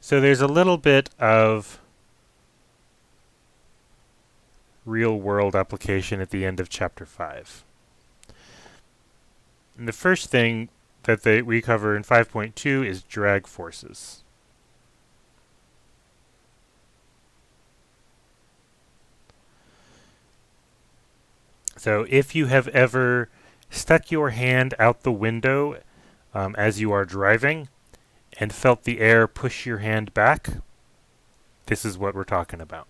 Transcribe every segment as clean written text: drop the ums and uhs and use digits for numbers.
So there's a little bit of real-world application at the end of Chapter 5. And the first thing that we cover in 5.2 is drag forces. So if you have ever stuck your hand out the window as you are driving and felt the air push your hand back, this is what we're talking about.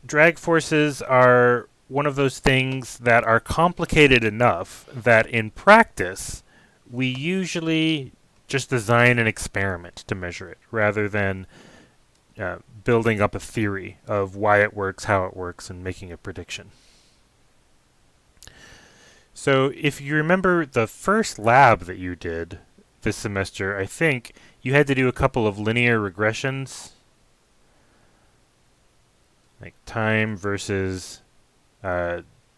Drag forces are one of those things that are complicated enough that in practice we usually just design an experiment to measure it rather than building up a theory of why it works, how it works, and making a prediction. So if you remember the first lab that you did this semester, I think you had to do a couple of linear regressions, like time versus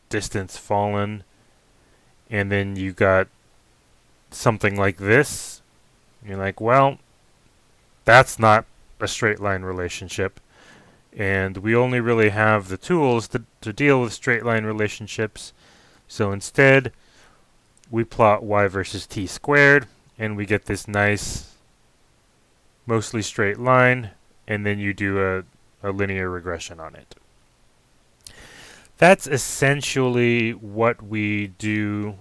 distance fallen, and then you got something like this. You're like, well, that's not a straight line relationship, and we only really have the tools to deal with straight line relationships. So instead, we plot y versus t squared, and we get this nice, mostly straight line, and then you do a linear regression on it. That's essentially what we do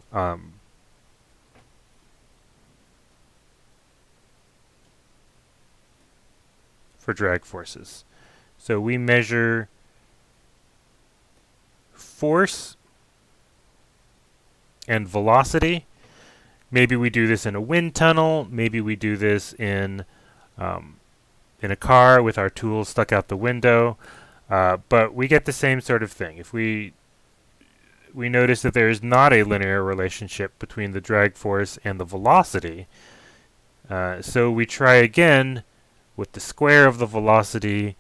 for drag forces. So we measure force and velocity. Maybe we do this in a wind tunnel. Maybe we do this in a car with our tools stuck out the window. But we get the same sort of thing. If we notice that there is not a linear relationship between the drag force and the velocity, so we try again with the square of the velocity,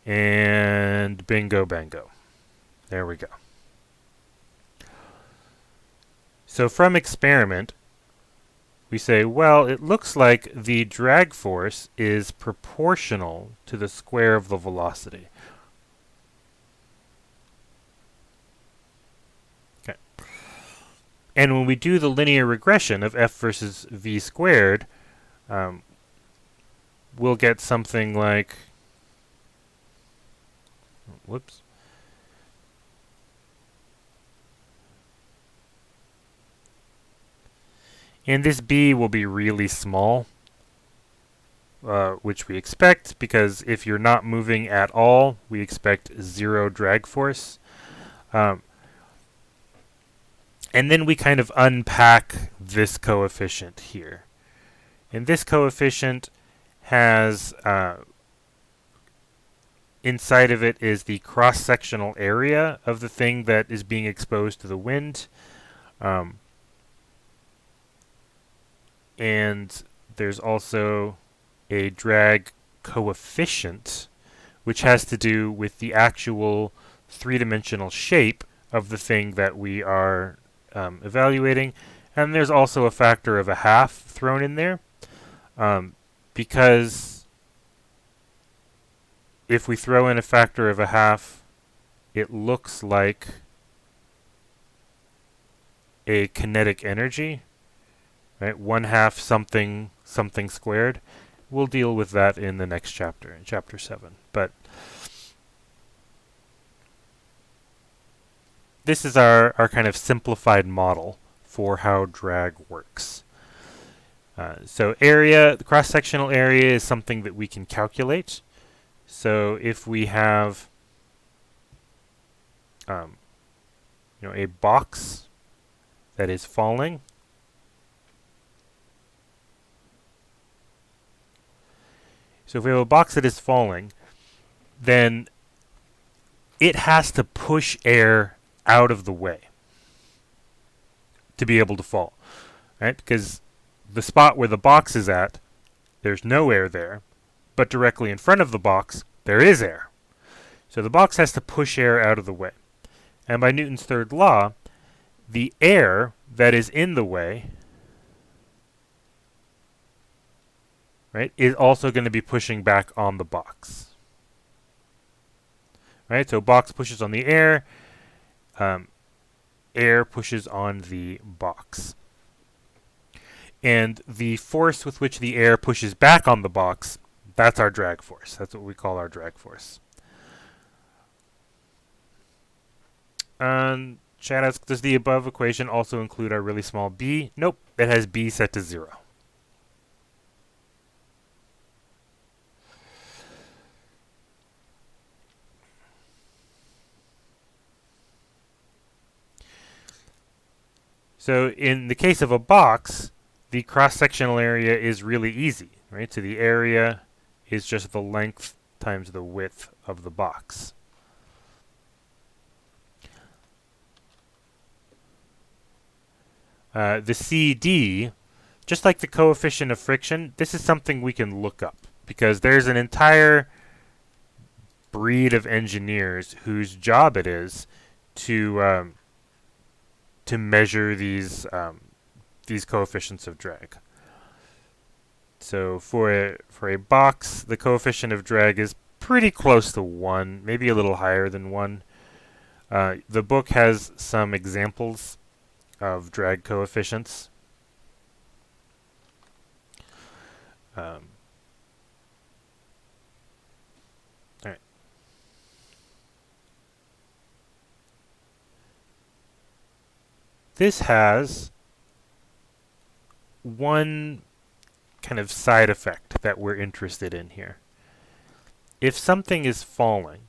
and bingo bango. There we go. So from experiment, we say, well, it looks like the drag force is proportional to the square of the velocity. Okay. And when we do the linear regression of f versus v squared, we'll get something like, whoops. And this b will be really small, which we expect, because if you're not moving at all, we expect 0 drag force. And then we kind of unpack this coefficient here. And this coefficient has, inside of it is the cross-sectional area of the thing that is being exposed to the wind. And there's also a drag coefficient, which has to do with the actual three-dimensional shape of the thing that we are evaluating. And there's also a factor of 1/2 thrown in there, because if we throw in a factor of 1/2, it looks like a kinetic energy. Right, 1/2 something something squared. We'll deal with that in the next chapter, in chapter 7. But this is our kind of simplified model for how drag works. So area, the cross-sectional area is something that we can calculate. So if we have a box that is falling, so if we have a box that is falling, then it has to push air out of the way to be able to fall, right? Because the spot where the box is at, there's no air there, but directly in front of the box, there is air. So the box has to push air out of the way. And by Newton's third law, the air that is in the way, right, is also going to be pushing back on the box. Right? So box pushes on the air, air pushes on the box. And the force with which the air pushes back on the box, that's our drag force. That's what we call our drag force. Chad asks, does the above equation also include our really small b? Nope, it has b set to 0. So in the case of a box, the cross-sectional area is really easy, right? So the area is just the length times the width of the box. The CD, just like the coefficient of friction, this is something we can look up because there's an entire breed of engineers whose job it is to measure these coefficients of drag. So for a box, the coefficient of drag is pretty close to 1, maybe a little higher than 1. The book has some examples of drag coefficients. All right. This has one kind of side effect that we're interested in here. If something is falling,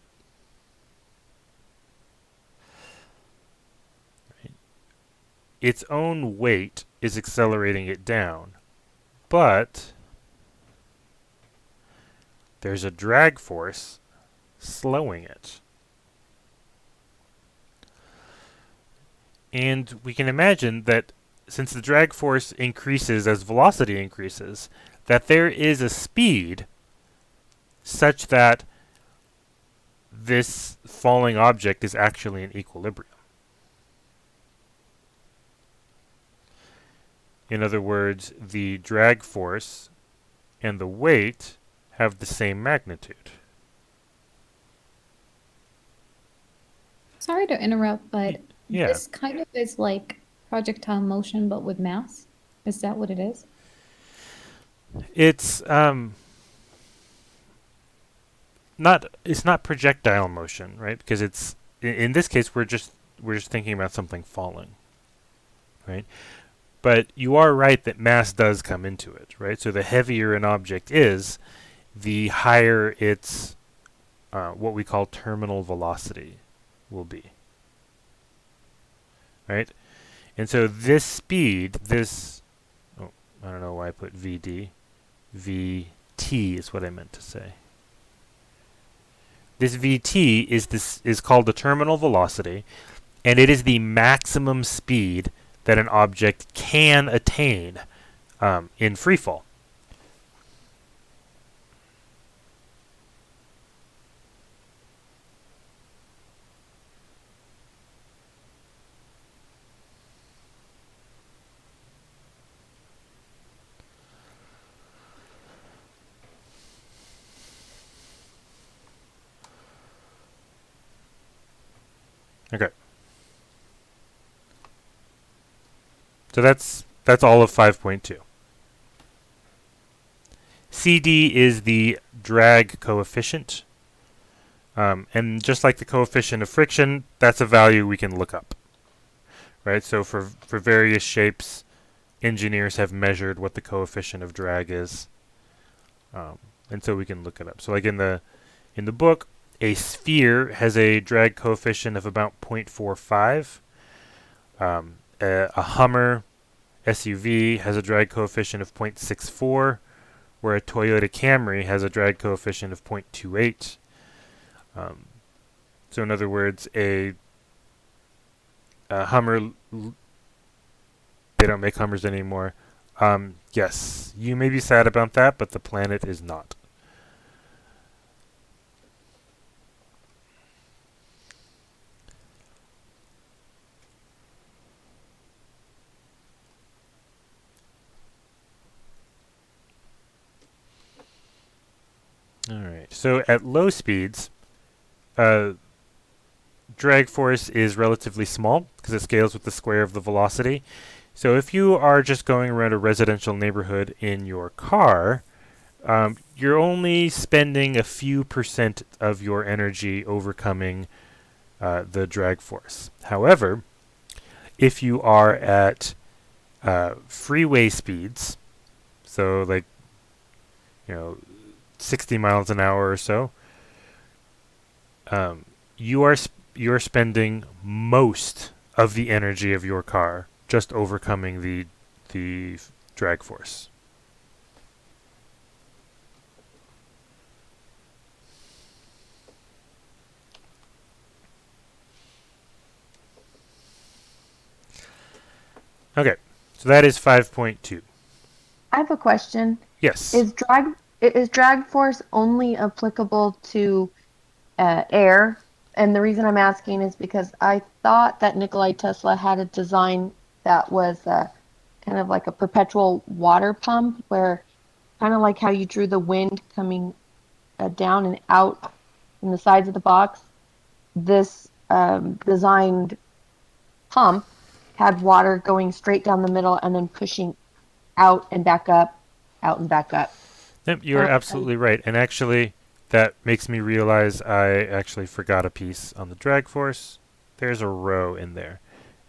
right, its own weight is accelerating it down, but there's a drag force slowing it. And we can imagine that since the drag force increases as velocity increases, that there is a speed such that this falling object is actually in equilibrium. In other words, the drag force and the weight have the same magnitude. Sorry to interrupt, but Yeah. this kind of is like projectile motion, but with mass. Is that what it is? It's not projectile motion, right? Because it's in this case we're just thinking about something falling, right? But you are right that mass does come into it, right? So the heavier an object is, the higher its what we call terminal velocity will be, right? And so this speed, oh, I don't know why I put VD. VT is what I meant to say. This VT is called the terminal velocity, and it is the maximum speed that an object can attain in freefall. Okay. So that's all of 5.2. CD is the drag coefficient. And just like the coefficient of friction, that's a value we can look up. Right? So for various shapes, engineers have measured what the coefficient of drag is. And so we can look it up. So like in the book, a sphere has a drag coefficient of about 0.45. A Hummer SUV has a drag coefficient of 0.64, where a Toyota Camry has a drag coefficient of 0.28. So in other words, a Hummer, they don't make Hummers anymore. Yes, you may be sad about that, but the planet is not. All right. So at low speeds, uh, drag force is relatively small because it scales with the square of the velocity. So if you are just going around a residential neighborhood in your car, you're only spending a few percent of your energy overcoming the drag force. However, if you are at freeway speeds, so like, 60 miles an hour or so, um, you are spending most of the energy of your car just overcoming the drag force. Okay, so that is 5.2. I have a question. Yes. Is drag force only applicable to air? And the reason I'm asking is because I thought that Nikolai Tesla had a design that was kind of like a perpetual water pump, where kind of like how you drew the wind coming down and out from the sides of the box. This designed pump had water going straight down the middle and then pushing out and back up, out and back up. Yep, you are And absolutely right. And actually, that makes me realize I actually forgot a piece on the drag force. There's a rho in there,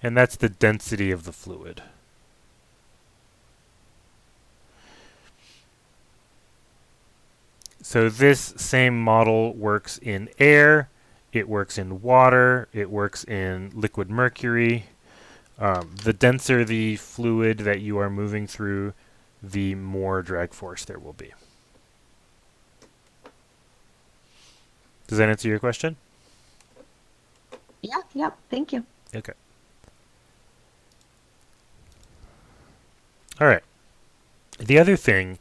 and that's the density of the fluid. So this same model works in air, it works in water, it works in liquid mercury. The denser the fluid that you are moving through, the more drag force there will be. Does that answer your question? yeah, yeah, thank you. Okay. All right. The other thing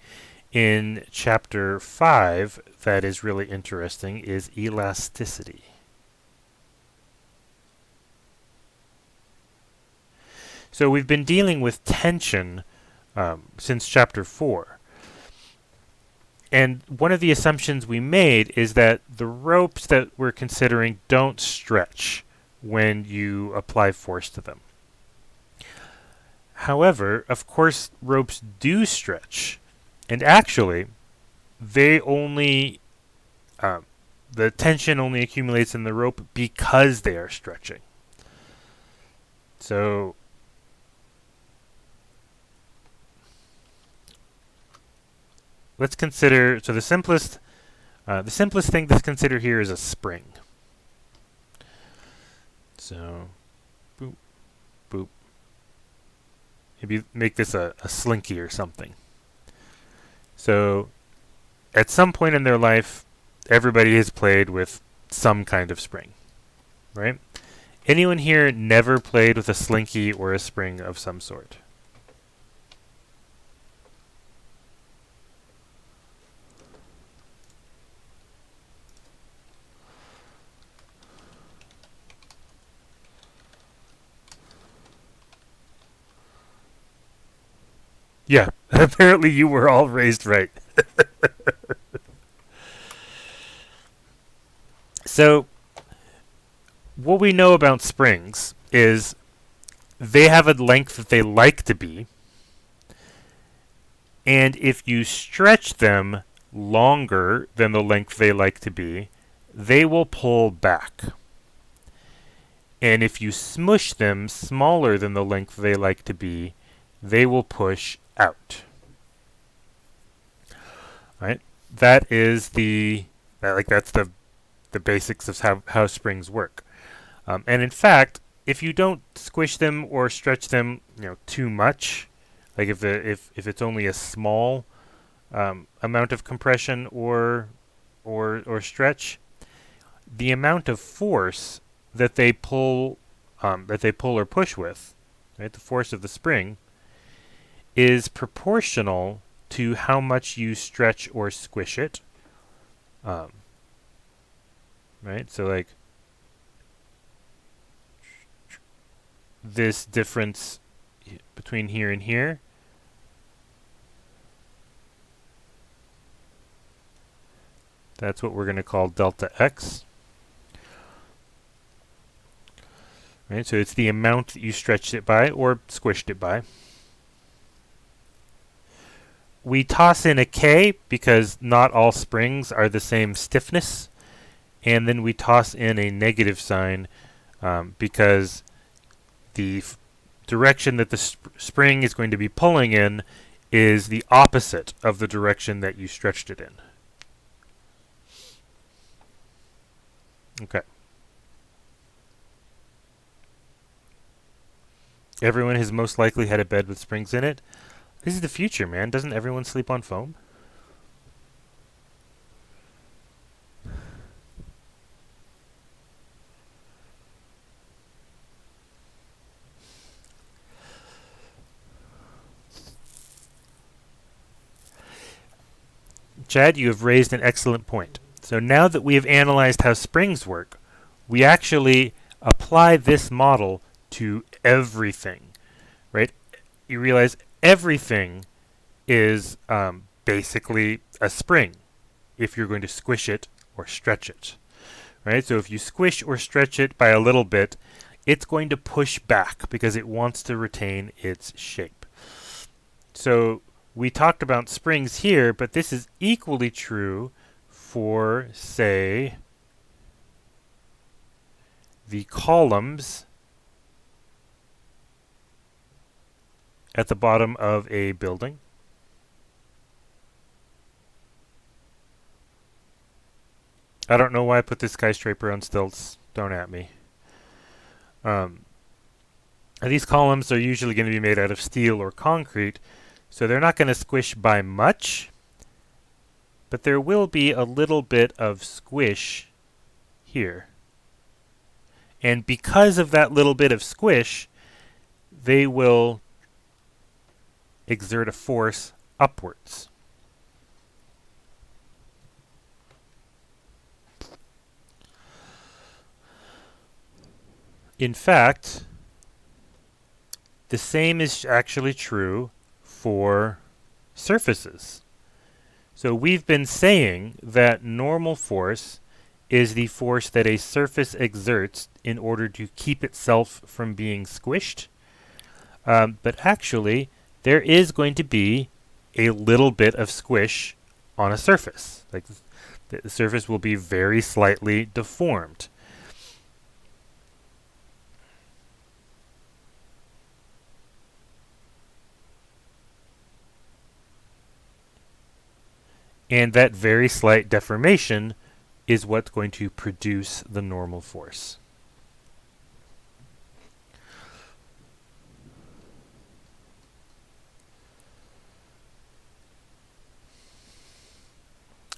in chapter 5 that is really interesting is elasticity. So we've been dealing with tension since chapter 4. And one of the assumptions we made is that the ropes that we're considering don't stretch when you apply force to them. However, of course, ropes do stretch. And actually, they only, um, the tension only accumulates in the rope because they are stretching. So let's consider, so the simplest thing to consider here is a spring. So, boop, boop. Maybe make this a slinky or something. So, at some point in their life, everybody has played with some kind of spring, right? Anyone here never played with a slinky or a spring of some sort? Yeah, apparently you were all raised right. So, what we know about springs is they have a length that they like to be, and if you stretch them longer than the length they like to be, they will pull back. And if you smush them smaller than the length they like to be, they will push out. Right? That is that's the basics of how springs work. And in fact, if you don't squish them or stretch them, too much, like if it's only a small amount of compression or stretch, the amount of force that they pull or push with, right, the force of the spring, is proportional to how much you stretch or squish it. Um, right, so like this difference between here and here That's what we're going to call delta x. Right, so it's the amount that you stretched it by or squished it by. We toss in a k because not all springs are the same stiffness. And then we toss in a negative sign because the direction that the spring is going to be pulling in is the opposite of the direction that you stretched it in. Okay. Everyone has most likely had a bed with springs in it. This is the future, man. Doesn't everyone sleep on foam? Chad, you have raised an excellent point. So now that we have analyzed how springs work, we actually apply this model to everything, right? You realize everything is basically a spring if you're going to squish it or stretch it, right? So if you squish or stretch it by a little bit, it's going to push back because it wants to retain its shape. So we talked about springs here, but this is equally true for, say, the columns at the bottom of a building. I don't know why I put this skyscraper on stilts. Don't at me. These columns are usually going to be made out of steel or concrete, so they're not going to squish by much, but there will be a little bit of squish here. And because of that little bit of squish, they will exert a force upwards. In fact, the same is actually true for surfaces. So we've been saying that normal force is the force that a surface exerts in order to keep itself from being squished. But actually, there is going to be a little bit of squish on a surface. Like the surface will be very slightly deformed. And that very slight deformation is what's going to produce the normal force.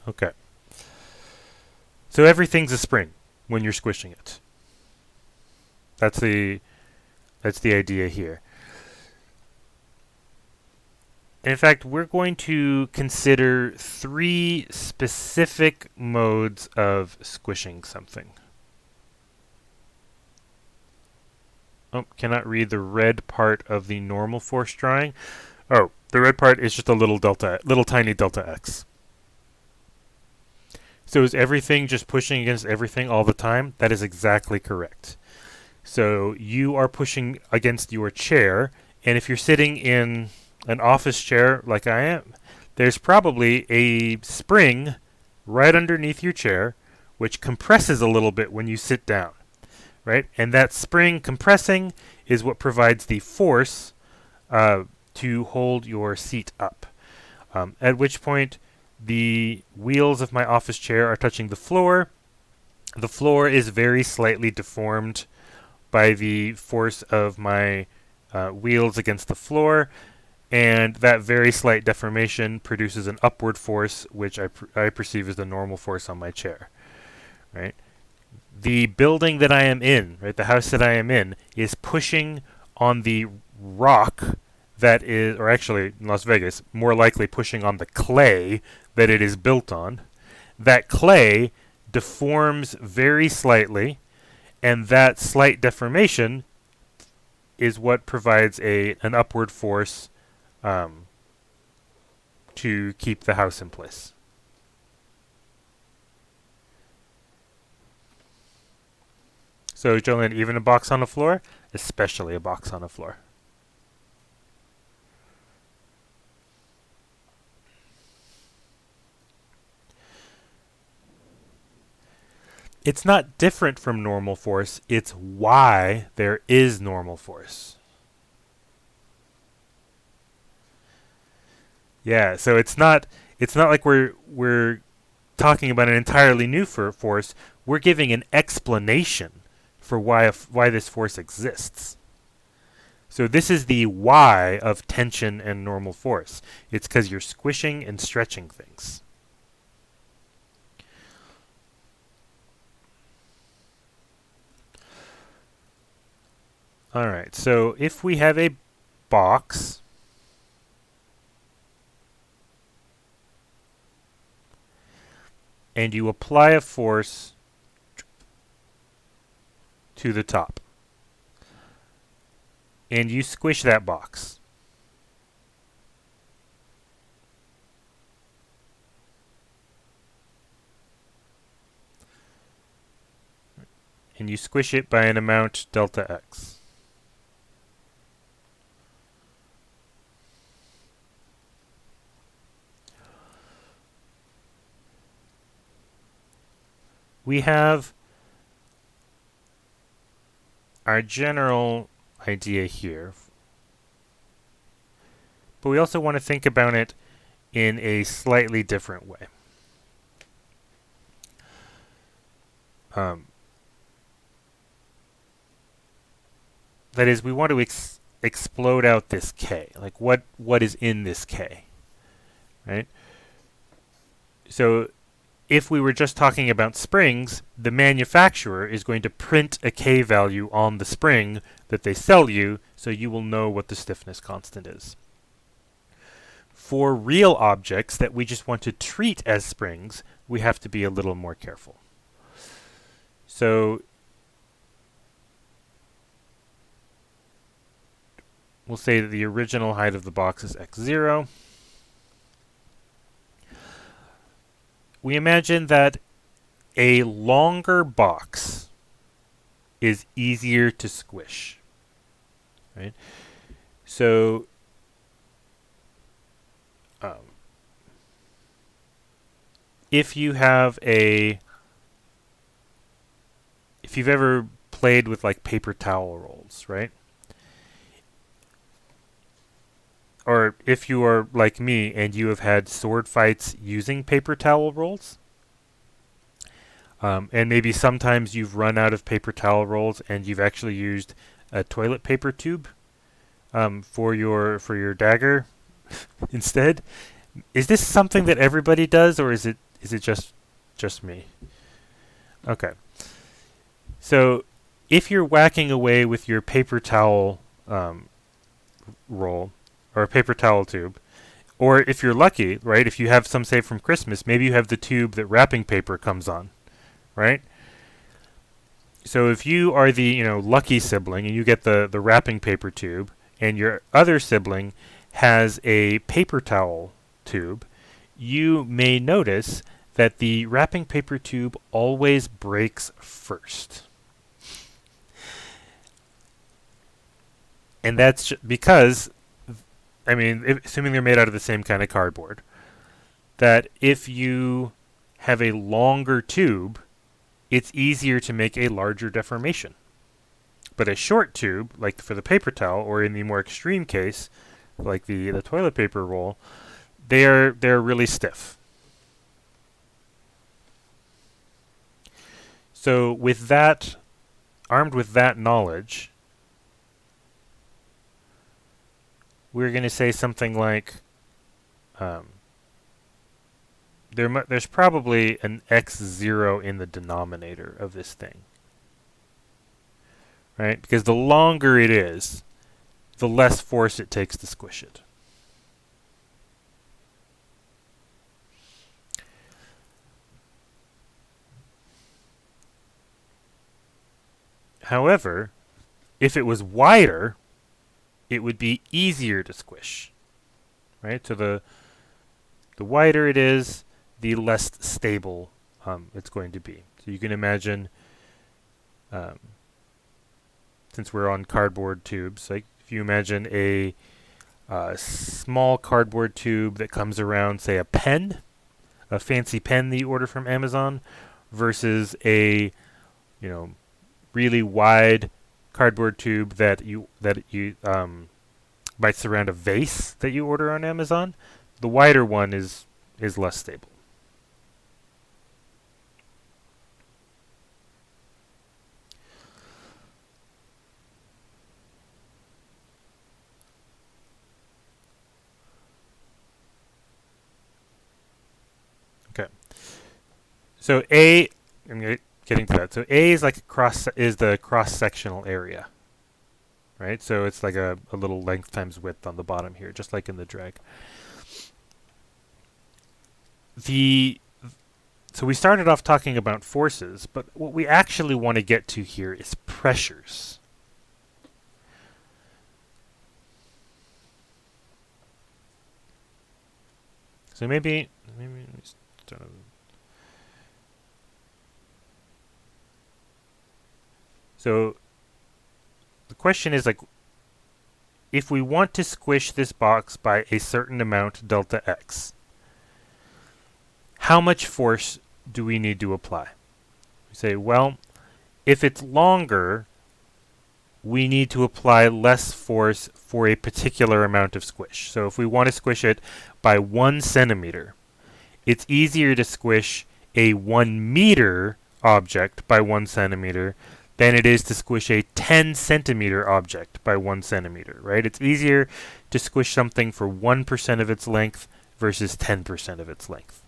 Okay. So everything's a spring when you're squishing it. That's the idea here. In fact, we're going to consider 3 specific modes of squishing something. Oh, cannot read the red part of the normal force drawing. Oh, the red part is just a little tiny delta x. So is everything just pushing against everything all the time? That is exactly correct. So you are pushing against your chair, and if you're sitting in an office chair like I am, there's probably a spring right underneath your chair which compresses a little bit when you sit down, right? And that spring compressing is what provides the force to hold your seat up. At which point the wheels of my office chair are touching the floor. The floor is very slightly deformed by the force of my wheels against the floor, and that very slight deformation produces an upward force, which I perceive as the normal force on my chair, right? The building that I am in, right, the house that I am in, is pushing on the rock that is, or actually in Las Vegas, more likely pushing on the clay that it is built on. That clay deforms very slightly, and that slight deformation is what provides an upward force to keep the house in place. So, Jolene, even a box on the floor, especially a box on the floor. It's not different from normal force, it's why there is normal force. Yeah, so it's not like we're talking about an entirely new force. We're giving an explanation for why this force exists. So this is the why of tension and normal force. It's because you're squishing and stretching things. All right, so if we have a box and you apply a force to the top and you squish that box, and you squish it by an amount delta x. We have our general idea here, but we also want to think about it in a slightly different way. That is, we want to explode out this k. Like, what is in this k, right? So if we were just talking about springs, the manufacturer is going to print a k value on the spring that they sell you, so you will know what the stiffness constant is. For real objects that we just want to treat as springs, we have to be a little more careful. So we'll say that the original height of the box is x0. We imagine that a longer box is easier to squish, right? So if you've ever played with like paper towel rolls, right? Or if you are like me and you have had sword fights using paper towel rolls, and maybe sometimes you've run out of paper towel rolls and you've actually used a toilet paper tube for your dagger instead. Is this something that everybody does, or is it just me? Okay. So if you're whacking away with your paper towel roll or a paper towel tube, or if you're lucky, right, if you have some saved from Christmas, maybe you have the tube that wrapping paper comes on, right? So if you are the lucky sibling and you get the wrapping paper tube, and your other sibling has a paper towel tube, you may notice that the wrapping paper tube always breaks first. And that's because, assuming they're made out of the same kind of cardboard, that if you have a longer tube, it's easier to make a larger deformation. But a short tube, like for the paper towel, or in the more extreme case, like the toilet paper roll, they're really stiff. So with that, armed with that knowledge, we're going to say something like, there's probably an x0 in the denominator of this thing, right? Because the longer it is, the less force it takes to squish it. However, if it was wider, it would be easier to squish, right? So the wider it is, the less stable it's going to be. So you can imagine since we're on cardboard tubes, like if you imagine a small cardboard tube that comes around, say, a pen, a fancy pen that you order from Amazon, versus a, you know, really wide cardboard tube that you might surround a vase that you order on Amazon. The wider one is less stable. Okay. So I'm getting to that. So A is like the cross-sectional area, right? So it's like a little length times width on the bottom here, just like in the drag. So we started off talking about forces, but what we actually want to get to here is pressures. So maybe start over. So the question is, like, if we want to squish this box by a certain amount delta x, how much force do we need to apply? We say, well, if it's longer, we need to apply less force for a particular amount of squish. So if we want to squish it by 1 centimeter, it's easier to squish a 1 meter object by 1 centimeter than it is to squish a 10 centimeter object by 1 centimeter, right? It's easier to squish something for 1% of its length versus 10% of its length.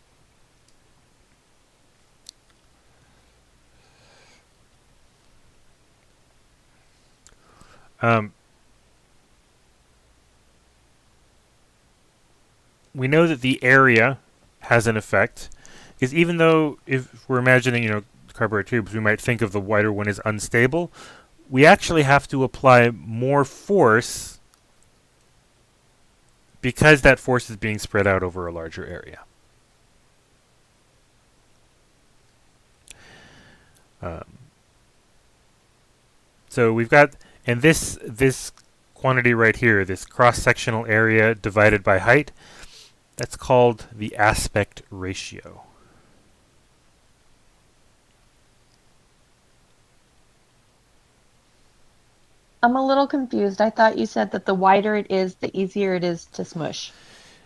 We know that the area has an effect, because even though if we're imagining, cardboard tubes, we might think of the wider one as unstable, we actually have to apply more force because that force is being spread out over a larger area. So we've got, and this quantity right here, this cross-sectional area divided by height, that's called the aspect ratio. I'm a little confused. I thought you said that the wider it is, the easier it is to smush.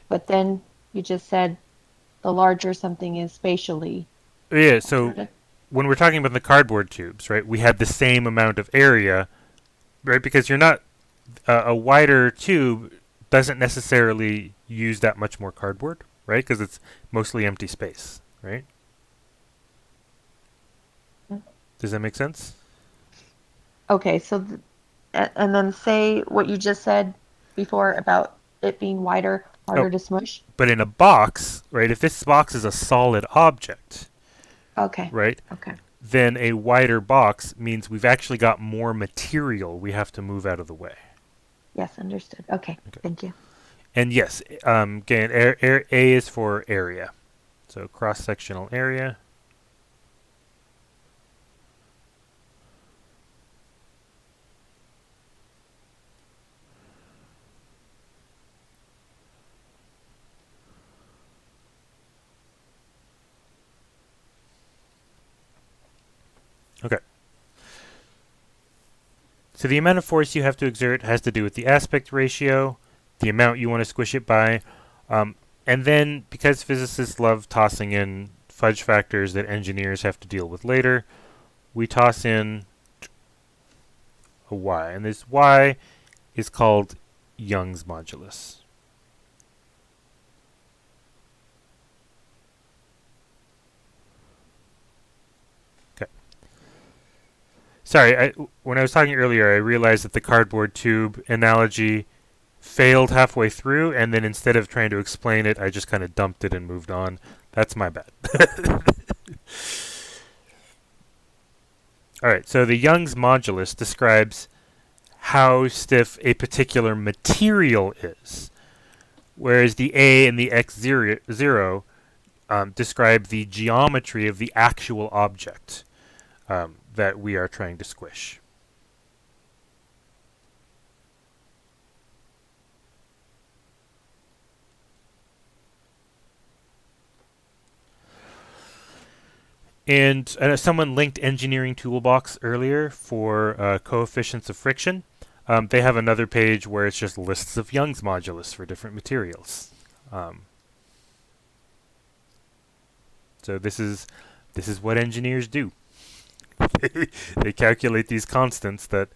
But then you just said the larger something is spatially Yeah, so altered. when we're talking about the cardboard tubes, right, we had the same amount of area, right, because you're not, a wider tube doesn't necessarily use that much more cardboard, right, because it's mostly empty space, right? Does that make sense? Okay, so and then say what you just said before about it being wider, Oh, harder to smush. but in a box, right, if this box is a solid object, Okay. right, Okay. then a wider box means we've actually got more material we have to move out of the way. Yes, understood. Okay. Thank you. And yes, again, A is for area. So cross-sectional area. Okay. So the amount of force you have to exert has to do with the aspect ratio, the amount you want to squish it by, and then because physicists love tossing in fudge factors that engineers have to deal with later, we toss in a y, and this y is called Young's modulus. Okay. Sorry, when I was talking earlier, I realized that the cardboard tube analogy failed halfway through, and then instead of trying to explain it, I just kind of dumped it and moved on. That's my bad. All right, so the Young's modulus describes how stiff a particular material is, whereas the A and the x0 describe the geometry of the actual object that we are trying to squish. And someone linked Engineering Toolbox earlier for coefficients of friction. They have another page where it's just lists of Young's modulus for different materials. So this is what engineers do. They calculate these constants that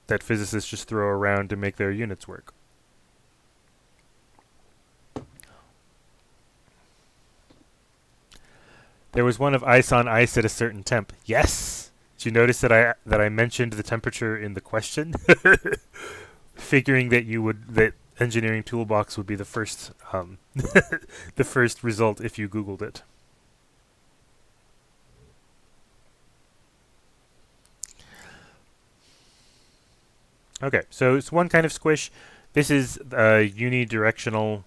that physicists just throw around to make their units work. There was one of ice on ice at a certain temp. Yes. Did you notice that I mentioned the temperature in the question? Figuring that Engineering Toolbox would be the first the first result if you Googled it. Okay, so it's one kind of squish. This is unidirectional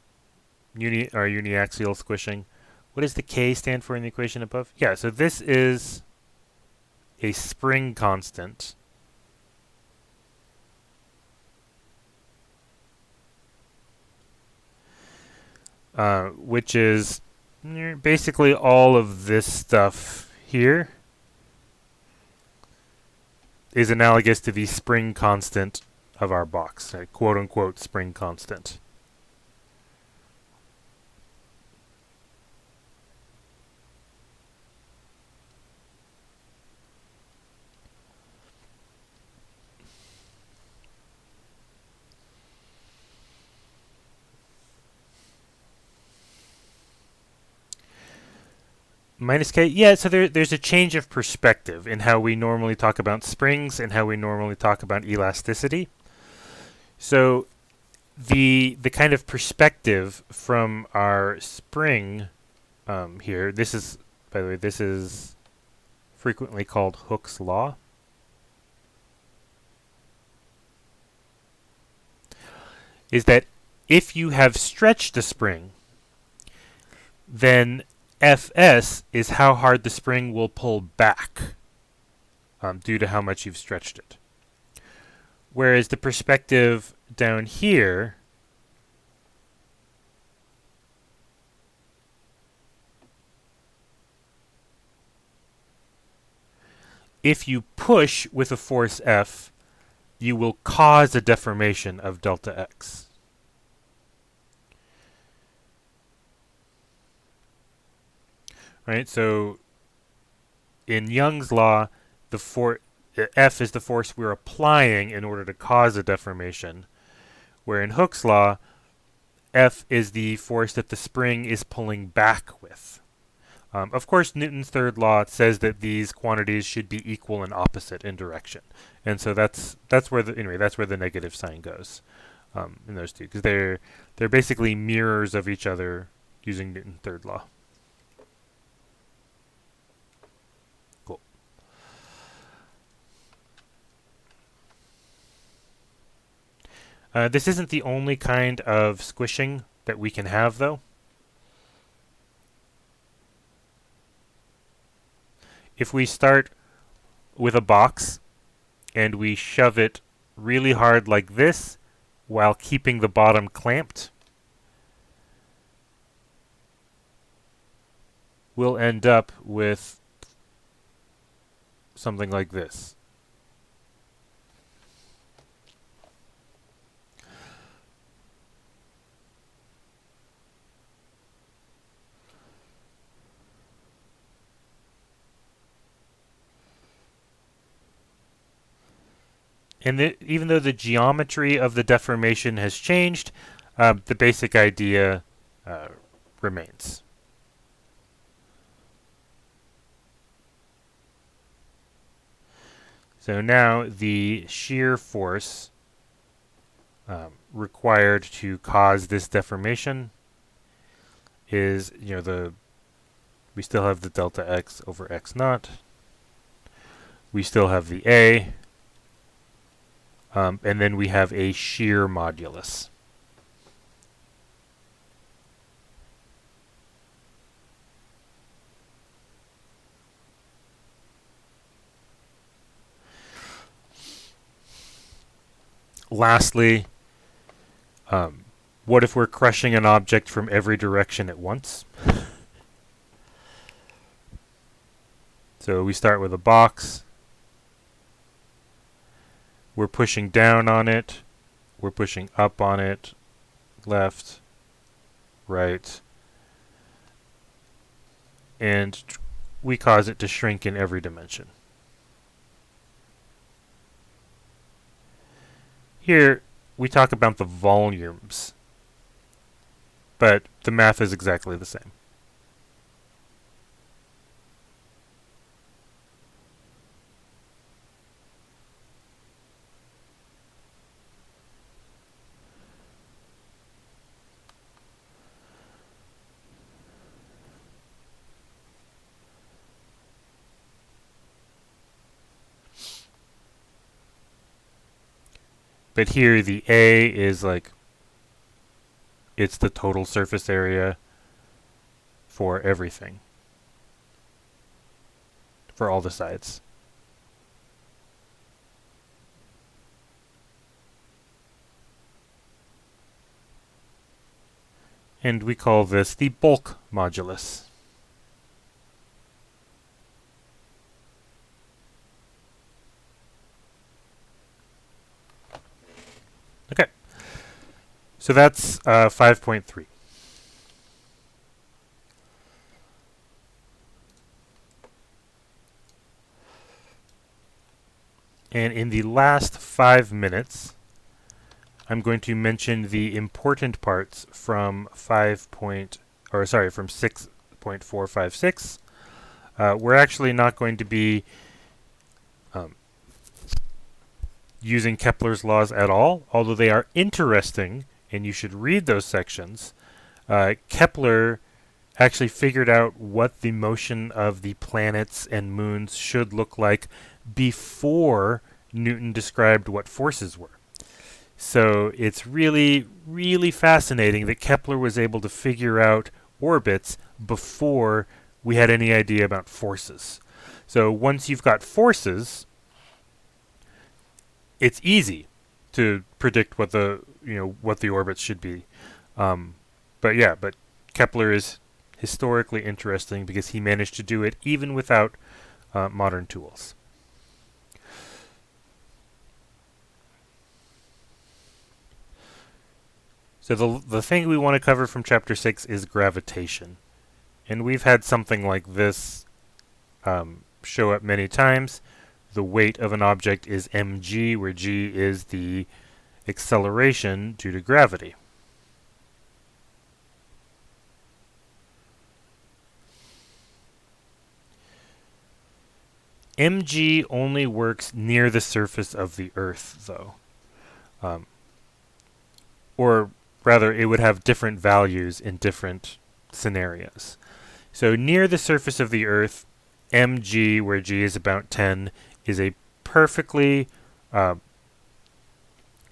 or uniaxial squishing. What does the K stand for in the equation above? Yeah, so this is a spring constant. Which is basically all of this stuff here is analogous to the spring constant of our box, a quote-unquote spring constant. Minus K? Yeah, so there's a change of perspective in how we normally talk about springs and how we normally talk about elasticity. So the kind of perspective from our spring here, this is, by the way, this is frequently called Hooke's law. Is that if you have stretched a spring, then Fs is how hard the spring will pull back due to how much you've stretched it. Whereas the perspective down here if you push with a force F, you will cause a deformation of delta x. Right, so in Young's law, F is the force we're applying in order to cause a deformation, where in Hooke's law, F is the force that the spring is pulling back with. Of course, Newton's third law says that these quantities should be equal and opposite in direction, and so that's where the negative sign goes in those two, because they're basically mirrors of each other using Newton's third law. Cool. This isn't the only kind of squishing that we can have, though. If we start with a box and we shove it really hard like this while keeping the bottom clamped, we'll end up with something like this. And even though the geometry of the deformation has changed, the basic idea remains. So now the shear force required to cause this deformation is, we still have the delta x over x naught. We still have the A. And then we have a shear modulus. Lastly, what if we're crushing an object from every direction at once? So we start with a box. We're pushing down on it. We're pushing up on it. Left, right. And we cause it to shrink in every dimension. Here, we talk about the volumes, but the math is exactly the same. But here the A is like, it's the total surface area for everything, for all the sides. And we call this the bulk modulus. Okay, so that's 5.3. And in the last 5 minutes, I'm going to mention the important parts from from 6.456. We're actually not going to be using Kepler's laws at all, although they are interesting, and you should read those sections. Kepler actually figured out what the motion of the planets and moons should look like before Newton described what forces were. So it's really, really fascinating that Kepler was able to figure out orbits before we had any idea about forces. So once you've got forces, it's easy to predict what the orbits should be. But Kepler is historically interesting because he managed to do it even without modern tools. So the thing we want to cover from Chapter 6 is gravitation. And we've had something like this show up many times. The weight of an object is mg, where g is the acceleration due to gravity. mg only works near the surface of the Earth, though. Or rather, it would have different values in different scenarios. So near the surface of the Earth, mg, where g is about 10, is a perfectly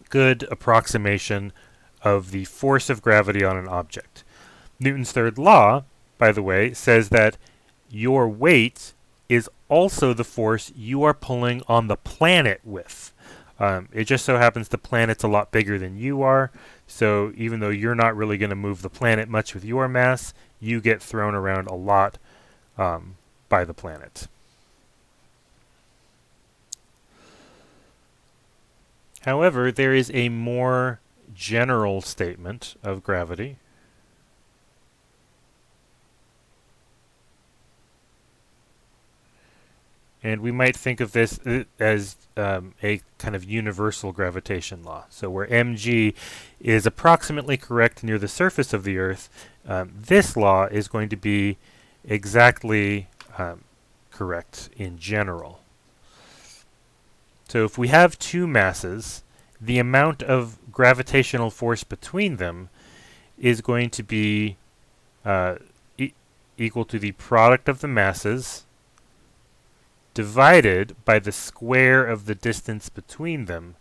good approximation of the force of gravity on an object. Newton's third law, by the way, says that your weight is also the force you are pulling on the planet with. It just so happens the planet's a lot bigger than you are, so even though you're not really going to move the planet much with your mass, you get thrown around a lot by the planet. However, there is a more general statement of gravity. And we might think of this as a kind of universal gravitation law. So where mg is approximately correct near the surface of the Earth, this law is going to be exactly correct in general. So if we have two masses, the amount of gravitational force between them is going to be equal to the product of the masses divided by the square of the distance between them,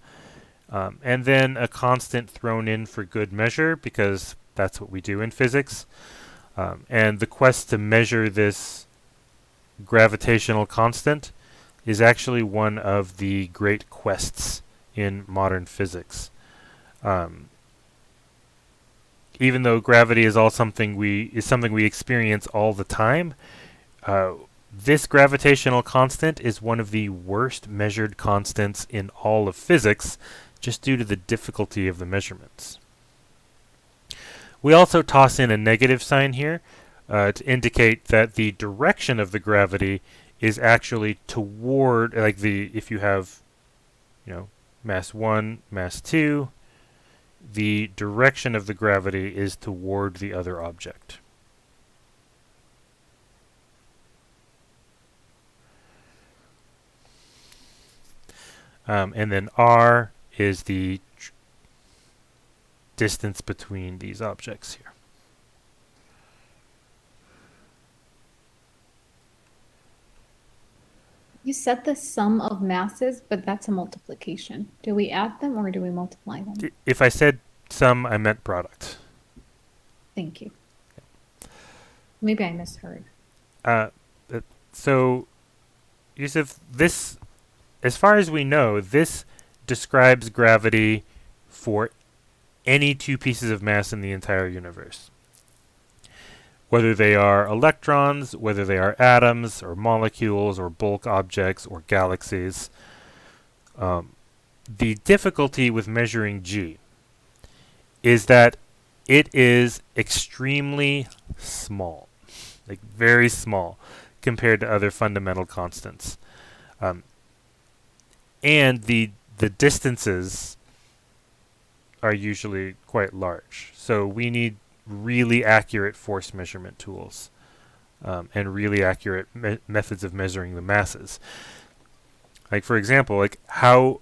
and then a constant thrown in for good measure, because that's what we do in physics. And the quest to measure this gravitational constant is actually one of the great quests in modern physics. Even though gravity is something we experience all the time, This gravitational constant is one of the worst measured constants in all of physics, just due to the difficulty of the measurements. We also toss in a negative sign here to indicate that the direction of the gravity is actually toward, like if you have, mass 1, mass 2, the direction of the gravity is toward the other object. And then r is the distance between these objects here. You said the sum of masses, but that's a multiplication. Do we add them or do we multiply them? If I said sum, I meant product. Thank you. Maybe I misheard. So, Yusuf, this, as far as we know, this describes gravity for any two pieces of mass in the entire universe. Whether they are electrons, whether they are atoms, or molecules, or bulk objects, or galaxies. The difficulty with measuring g is that it is extremely small, like very small, compared to other fundamental constants. And the distances are usually quite large. So we need really accurate force measurement tools and really accurate methods of measuring the masses. Like, for example, like how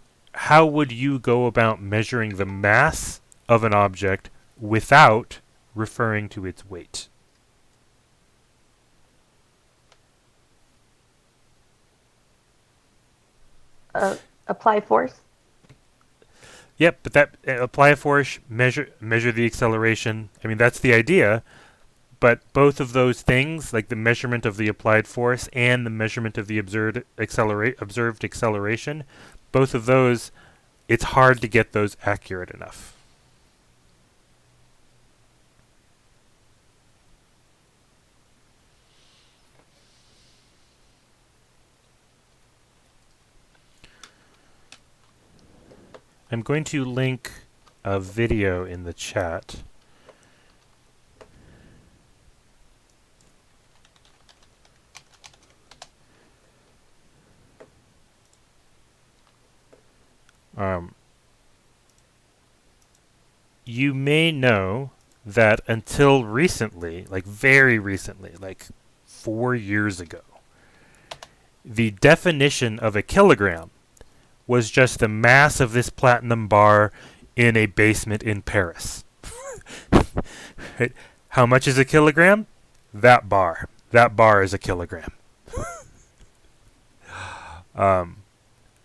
would you go about measuring the mass of an object without referring to its weight? Apply force. Yep, but that apply a force, measure the acceleration. I mean, that's the idea. But both of those things, like the measurement of the applied force and the measurement of the observed acceleration, both of those, it's hard to get those accurate enough. I'm going to link a video in the chat. You may know that until recently, like very recently, like 4 years ago, the definition of a kilogram was just the mass of this platinum bar in a basement in Paris. Right? How much is a kilogram? That bar. That bar is a kilogram.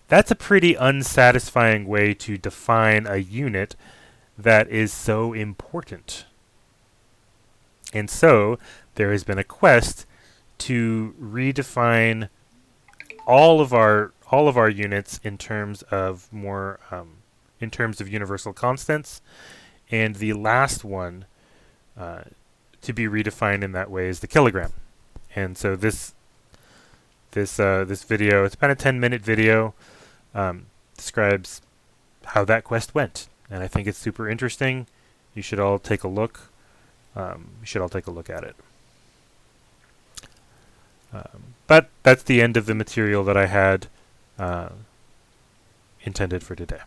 That's a pretty unsatisfying way to define a unit that is so important. And so there has been a quest to redefine all of our units in terms of more in terms of universal constants, and the last one to be redefined in that way is the kilogram. And so this video, it's about a 10-minute video, describes how that quest went, and I think it's super interesting. You should all take a look. You should all take a look at it. But that's the end of the material that I had intended for today.